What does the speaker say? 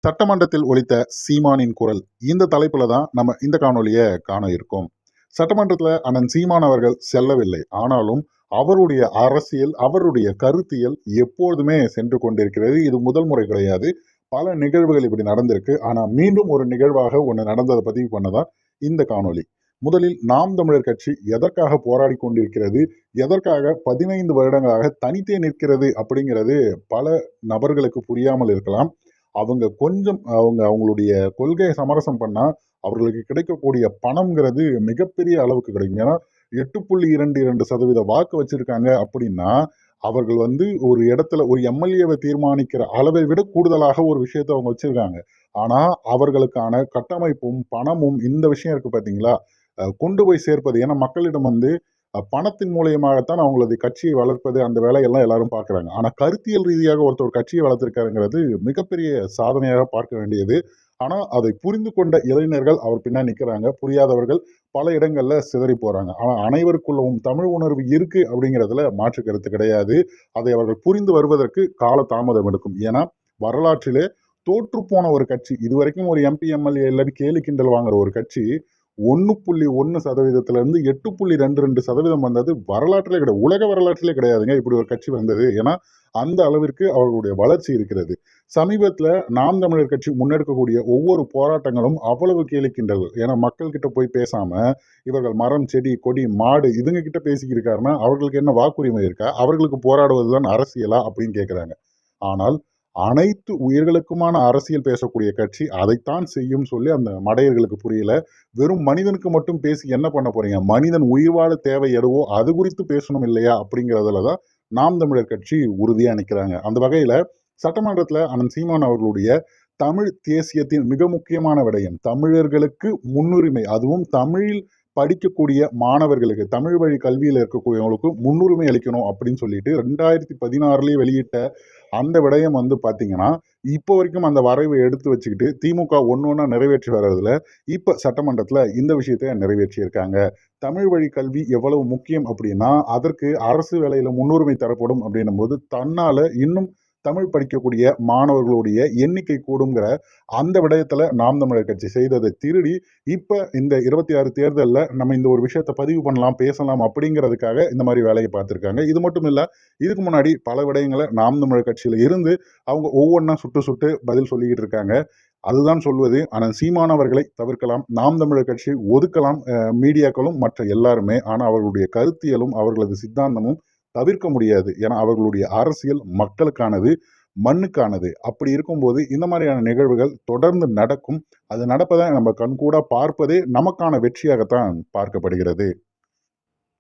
சட்டமன்றத்தில் ஒலித்த சீமானின் குரல் இந்த தலைப்புல தான் நம்ம இந்த காணொளிய காண இருக்கோம். சட்டமன்றத்துல அண்ணன் சீமான் அவர்கள் செல்லவில்லை. ஆனாலும் அவருடைய அரசியல், அவருடைய கருத்தியல் எப்பொழுதுமே சென்று கொண்டிருக்கிறது. இது முதல் முறை கிடையாது. பல நிகழ்வுகள் இப்படி நடந்திருக்கு. ஆனா மீண்டும் ஒரு நிகழ்வாக ஒண்ணு நடந்தத பதிவு பண்ணதான் இந்த காணொளி. முதலில் நாம் தமிழர் கட்சி எதற்காக போராடி கொண்டிருக்கிறது? எதற்காக 15 வருடங்களாக தனித்தே நிற்கிறது? அப்படிங்கிறது பல நபர்களுக்கு புரியாமல் இருக்கலாம். அவங்க அவங்களுடைய கொள்கையை சமரசம் பண்ணா, அவர்களுக்கு கிடைக்கக்கூடிய பணம்ங்கிறது மிகப்பெரிய அளவுக்கு கிடைக்கும். ஏன்னா 8.22% வாக்கு வச்சிருக்காங்க அப்படின்னா, அவர்கள் ஒரு இடத்துல ஒரு எம்.எல்.ஏவை தீர்மானிக்கிற அளவை விட கூடுதலாக ஒரு விஷயத்த அவங்க வச்சிருக்காங்க. ஆனா, அவர்களுக்கான கட்டமைப்பும், பணமும் இந்த விஷயம் இருக்கு பார்த்தீங்களா? கொண்டு போய் சேர்ப்பது. ஏன்னா மக்களிடம் பணத்தின் மூலியமாகத்தான் அவங்களது கட்சியை வளர்ப்பது, அந்த வேலையெல்லாம் எல்லாரும் பார்க்குறாங்க. ஆனா கருத்தியல் ரீதியாக ஒருத்தர் கட்சியை வளர்த்திருக்காருங்கிறது மிகப்பெரிய சாதனையாக பார்க்க வேண்டியது. ஆனா அதை புரிந்து கொண்ட இளைஞர்கள் அவர் பின்னாடி நிக்கிறாங்க. புரியாதவர்கள் பல இடங்கள்ல சிதறி போறாங்க. ஆனா அனைவருக்குள்ளவும் தமிழ் உணர்வு இருக்கு அப்படிங்கிறதுல மாற்று கருத்து கிடையாது. அதை அவர்கள் புரிந்து வருவதற்கு கால தாமதம் எடுக்கும். ஏன்னா வரலாற்றிலே தோற்றுப்போன ஒரு கட்சி, இதுவரைக்கும் ஒரு எம்பி, எம்எல்ஏ இல்லன்னு கேலி கிண்டல் வாங்குற ஒரு கட்சி 1.1%லிருந்து 8.22% வந்தது வரலாற்றிலே கிடையாது. உலக வரலாற்றிலே கிடையாதுங்க. இப்படி ஒரு கட்சி வந்தது. ஏன்னா, அந்த அளவிற்கு அவர்களுடைய வளர்ச்சி இருக்கிறது. சமீபத்தில நாம் தமிழர் கட்சி முன்னெடுக்கக்கூடிய ஒவ்வொரு போராட்டங்களும் அவ்வளவு கேலி கிண்டல்கள். ஏன்னா, மக்கள் கிட்ட போய் பேசாம, இவர்கள் மரம், செடி, கொடி, மாடு இதுங்க கிட்ட பேசிக்கிட்டு இருக்காருன்னா, அவர்களுக்கு என்ன வாக்குரிமை இருக்கா? அவர்களுக்கு போராடுவது தான் அரசியலா? அப்படின்னு கேட்கிறாங்க. ஆனால் அனைத்து உயிர்களுக்குமான அரசியல் பேசக்கூடிய கட்சி அதைத்தான் செய்யும் சொல்லி அந்த மடையர்களுக்கு புரியல. வெறும் மனிதனுக்கு மட்டும் பேசி என்ன பண்ண போறீங்க? மனிதன் உயிர் வாழ தேவை எதுவோ அது குறித்து பேசணும் இல்லையா? அப்படிங்கிறதுல தான் நாம் தமிழர் கட்சி உறுதியா நிக்கிறாங்க. அந்த வகையில சட்டமன்றத்துல அண்ணன் சீமான் அவர்களுடைய தமிழ் தேசியத்தின் மிக முக்கியமான விடயம் தமிழர்களுக்கு முன்னுரிமை, அதுவும் தமிழில் படிக்கக்கூடிய மாணவர்களுக்கு, தமிழ் வழி கல்வியில இருக்கக்கூடியவங்களுக்கு முன்னுரிமை அளிக்கணும் அப்படின்னு சொல்லிட்டு 2016லயே வெளியிட்ட அந்த விடயம் பார்த்தீங்கன்னா, இப்போ வரைக்கும் அந்த வரைவை எடுத்து வச்சுக்கிட்டு திமுக ஒண்ணா நிறைவேற்றி வர்றதுல, இப்ப சட்டமன்றத்துல இந்த விஷயத்த நிறைவேற்றியிருக்காங்க. தமிழ் வழி கல்வி எவ்வளவு முக்கியம் அப்படின்னா, அதற்கு அரசு வேலையில முன்னுரிமை தரப்படும் அப்படின்னும்போது, தன்னால இன்னும் தமிழ் படிக்கக்கூடிய மாணவர்களுடைய எண்ணிக்கை கூடுங்கிற அந்த விடயத்துல நாம் தமிழர் கட்சி செய்ததை திருடி, இப்ப இந்த 26 தேர்தல்ல நம்ம இந்த ஒரு விஷயத்த பதிவு பண்ணலாம், பேசலாம் அப்படிங்கிறதுக்காக இந்த மாரி வேலைய பார்த்திருக்காங்க. இது மட்டும் இல்ல, இதுக்கு முன்னாடி பல விடயங்கள நாம் தமிழர் கட்சியில இருந்து அவங்க ஒவ்வொன்னா சுட்டு சுட்டு பதில் சொல்லிக்கிட்டு இருக்காங்க. அதுதான் சொல்வது, ஆனா சீமான் அவர்களை தவிர்க்கலாம். நாம் தமிழர் கட்சியை ஒதுக்கலாம் மீடியாக்களும் மற்ற எல்லாருமே. ஆனா அவர்களுடைய கருத்தியலும், அவர்களது சித்தாந்தமும் தவிர்க்க முடியாது. ஏன்னா அவர்களுடைய அரசியல் மக்களுக்கானது, மண்ணுக்கானது. அப்படி இருக்கும்போது இந்த மாதிரியான நிகழ்வுகள் தொடர்ந்து நடக்கும். அது நடப்பதை நம்ம கண்கூடா பார்ப்பதே நமக்கான வெற்றியாகத்தான் பார்க்கப்படுகிறது.